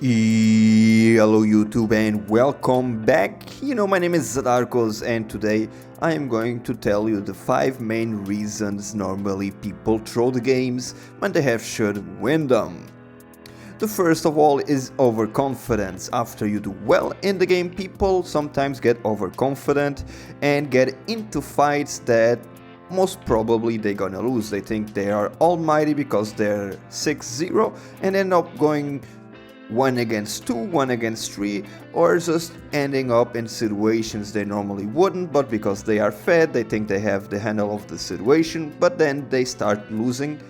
Hello YouTube and welcome back. My name is Zadarkus and today I am going to tell you the 5 main reasons normally people throw the games when they have should win them. The first of all is overconfidence. After you do well in the game, people sometimes get overconfident and get into fights that most probably they're gonna lose. They think they are almighty because they're 6-0 and end up going 1 against 2, 1 against 3, or just ending up in situations they normally wouldn't, but because they are fed, they think they have the handle of the situation, but then they start losing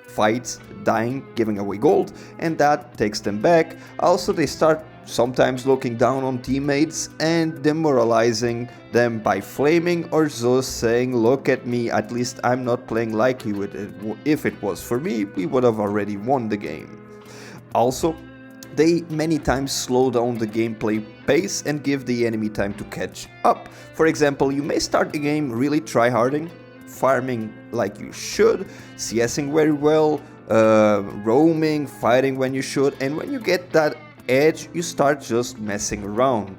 fights, dying, giving away gold, and that takes them back. Also, they start sometimes looking down on teammates and demoralizing them by flaming or just saying, look at me, at least I'm not playing like you. If it was for me, we would have already won the game. Also, they many times slow down the gameplay pace and give the enemy time to catch up. For example, you may start the game really tryharding, farming like you should, CSing very well, roaming, fighting when you should, and when you get that edge, you start just messing around.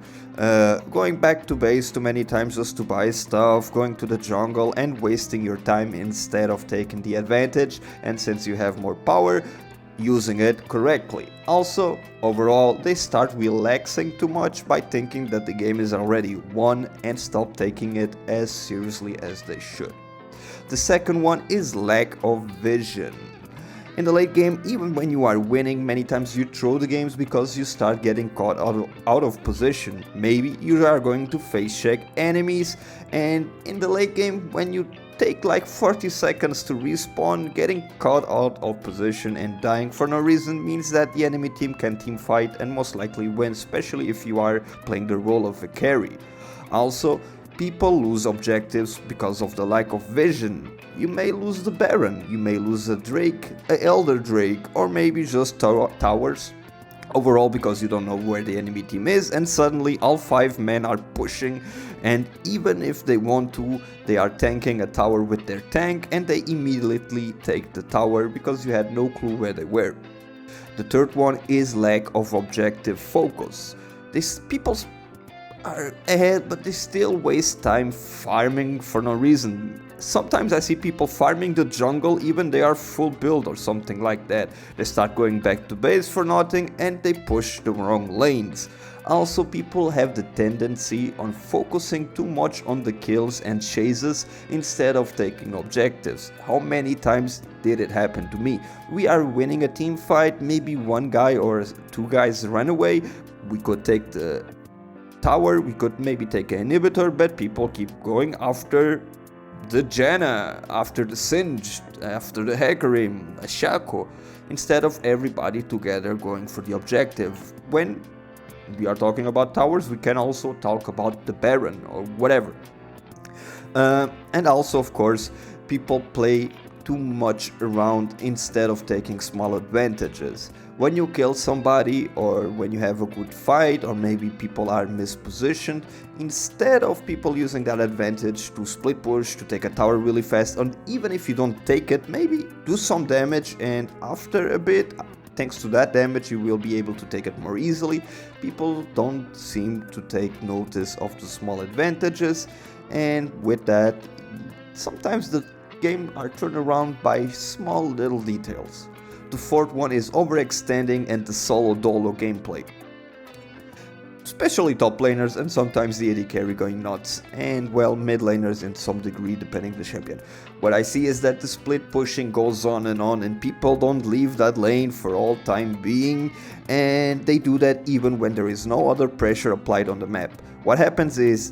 Going back to base too many times just to buy stuff, going to the jungle and wasting your time instead of taking the advantage, and since you have more power, using it correctly. Also, overall, they start relaxing too much by thinking that the game is already won and stop taking it as seriously as they should. The second one is lack of vision. In the late game, even when you are winning, many times you throw the games because you start getting caught out of position. Maybe you are going to face check enemies, and in the late game, when you take like 40 seconds to respawn, getting caught out of position and dying for no reason means that the enemy team can team fight and most likely win, especially if you are playing the role of a carry. Also, people lose objectives because of the lack of vision. You may lose the Baron, you may lose a Drake, a Elder Drake, or maybe just towers. Overall, because you don't know where the enemy team is, and suddenly all 5 men are pushing, and even if they want to, they are tanking a tower with their tank, and they immediately take the tower because you had no clue where they were. The third one is lack of objective focus. These people are ahead, but they still waste time farming for no reason. Sometimes I see people farming the jungle even they are full build or something like that. They start going back to base for nothing and they push the wrong lanes. Also, people have the tendency on focusing too much on the kills and chases instead of taking objectives. How many times did it happen to me? We are winning a team fight, maybe 1 guy or 2 guys run away, we could take the tower, we could maybe take an inhibitor, but people keep going after the Janna, after the Singe, after the Hecarim, a Shaco, instead of everybody together going for the objective. When we are talking about towers, we can also talk about the Baron or whatever. And also, of course, people play too much around instead of taking small advantages. When you kill somebody or when you have a good fight or maybe people are mispositioned, instead of people using that advantage to split push, to take a tower really fast, and even if you don't take it, maybe do some damage, and after a bit, thanks to that damage, you will be able to take it more easily. People don't seem to take notice of the small advantages, and with that, sometimes the game are turned around by small little details. The fourth one is overextending and the solo-dolo gameplay. Especially top laners and sometimes the AD carry going nuts, and well, mid laners in some degree depending the champion. What I see is that the split pushing goes on and people don't leave that lane for all time being, and they do that even when there is no other pressure applied on the map. What happens is,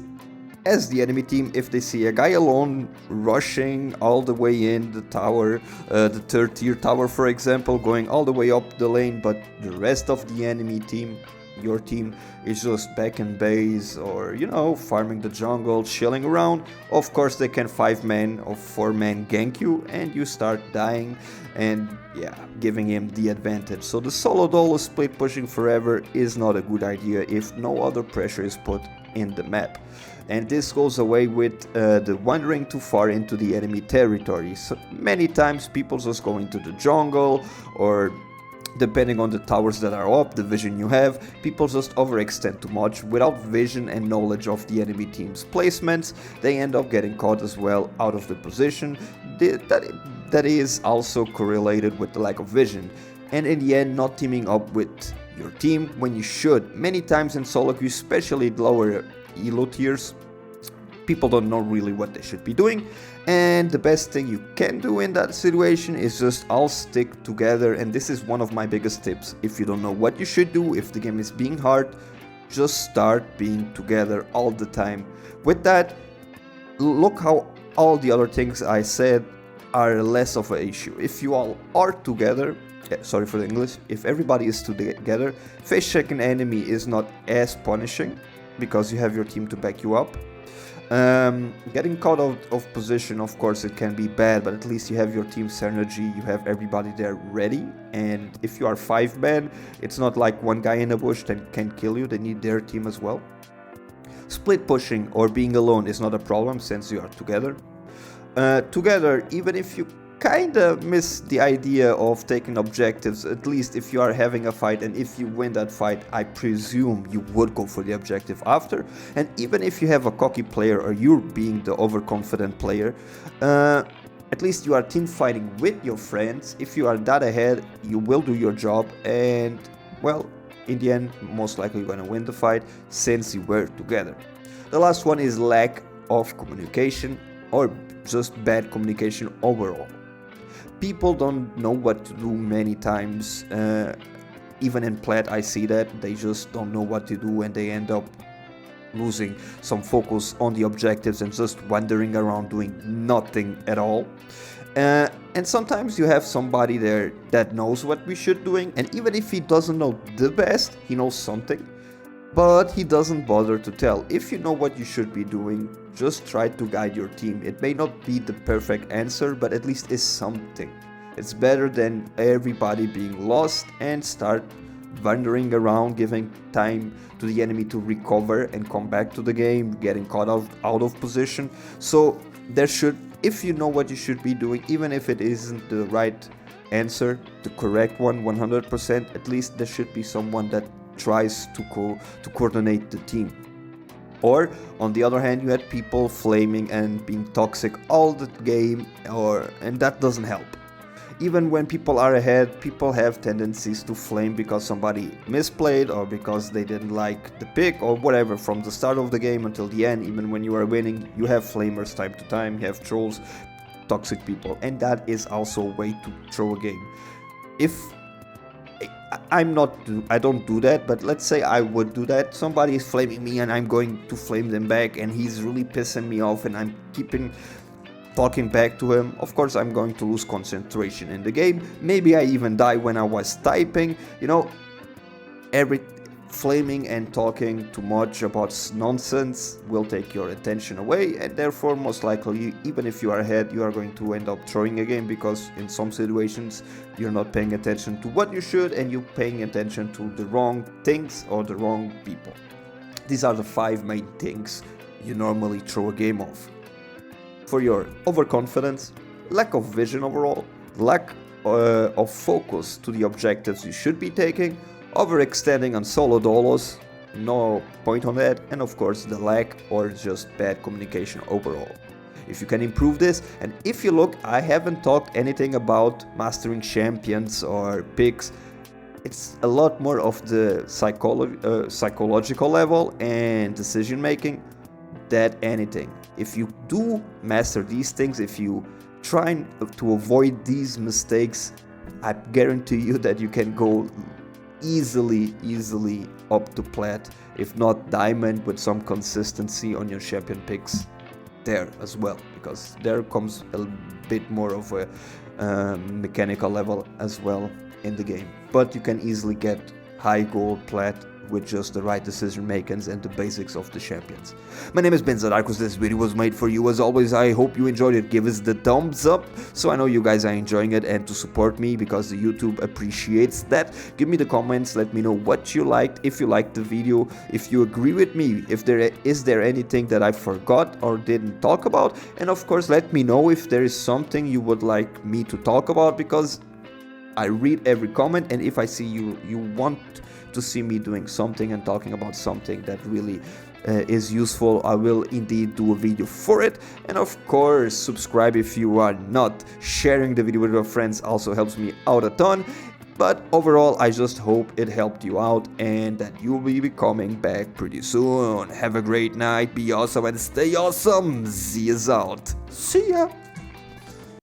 as the enemy team, if they see a guy alone rushing all the way in the tower, the 3rd tier tower for example, going all the way up the lane, but the rest of the enemy team, your team, is just back in base or, farming the jungle, chilling around, of course they can 5-man or 4-man gank you and you start dying and giving him the advantage. So the solo dolo split pushing forever is not a good idea if no other pressure is put in the map. And this goes away with the wandering too far into the enemy territory. So many times people just go into the jungle or Depending on the towers that are up, the vision you have, people just overextend too much. Without vision and knowledge of the enemy team's placements, they end up getting caught as well out of the position. That is also correlated with the lack of vision, and in the end not teaming up with your team when you should. Many times in solo queue, especially lower elo tiers, people don't know really what they should be doing, and the best thing you can do in that situation is just all stick together. And this is one of my biggest tips. If you don't know what you should do, if the game is being hard, just start being together all the time. With that, look how all the other things I said are less of an issue. If you all are together, sorry for the English, if everybody is together, face checking enemy is not as punishing because you have your team to back you up. Getting caught out of position, of course it can be bad, but at least you have your team's synergy, you have everybody there ready. And if you are 5 men, it's not like one guy in a bush that can kill you, they need their team as well. Split pushing or being alone is not a problem since you are together. Together, even if you kinda miss the idea of taking objectives, at least if you are having a fight and if you win that fight, I presume you would go for the objective after. And even if you have a cocky player or you're being the overconfident player, at least you are team fighting with your friends. If you are that ahead, you will do your job, and well, in the end, most likely you're gonna win the fight since you were together. The last one is lack of communication, or just bad communication overall. People don't know what to do many times. Even in Plat I see that they just don't know what to do, and they end up losing some focus on the objectives and just wandering around doing nothing at all. And sometimes you have somebody there that knows what we should doing, and even if he doesn't know the best, he knows something, but he doesn't bother to tell. If you know what you should be doing, just try to guide your team. It may not be the perfect answer, but at least it's something. It's better than everybody being lost and start wandering around, giving time to the enemy to recover and come back to the game, getting caught out of position. So there should, if you know what you should be doing, even if it isn't the right answer, the correct one 100%, at least there should be someone that tries to coordinate the team. Or on the other hand, you had people flaming and being toxic all the game, and that doesn't help. Even when people are ahead, people have tendencies to flame because somebody misplayed or because they didn't like the pick or whatever. From the start of the game until the end, even when you are winning, you have flamers time to time, you have trolls, toxic people, and that is also a way to throw a game. If I don't do that, but let's say I would do that. Somebody is flaming me and I'm going to flame them back, and he's really pissing me off and I'm keeping talking back to him. Of course I'm going to lose concentration in the game. Maybe I even die when I was typing. You know, every flaming and talking too much about nonsense will take your attention away, and therefore most likely, even if you are ahead, you are going to end up throwing a game, because in some situations you're not paying attention to what you should and you're paying attention to the wrong things or the wrong people. These are the 5 main things you normally throw a game off. For your overconfidence, lack of vision overall, lack of focus to the objectives you should be taking, overextending on solo dolos, no point on that, and of course the lack or just bad communication overall. If you can improve this, and if you look, I haven't talked anything about mastering champions or picks. It's a lot more of the psychological level and decision making than anything. If you do master these things, if you try to avoid these mistakes, I guarantee you that you can go easily up to plat, if not diamond, with some consistency on your champion picks there as well, because there comes a bit more of a mechanical level as well in the game. But you can easily get high gold plat with just the right decision makings and the basics of the champions. My name is Zadarkus. This video was made for you. As always, I hope you enjoyed it. Give us the thumbs up so I know you guys are enjoying it, and to support me, because the YouTube appreciates that. Give me the comments, let me know what you liked, if you liked the video, if you agree with me, if there is anything that I forgot or didn't talk about, and of course let me know if there is something you would like me to talk about, because I read every comment, and if I see you want to see me doing something and talking about something that really is useful, I will indeed do a video for it. And of course, subscribe if you are not. Sharing the video with your friends also helps me out a ton. But overall, I just hope it helped you out and that you will be coming back pretty soon. Have a great night, be awesome and stay awesome. See yous out. See ya.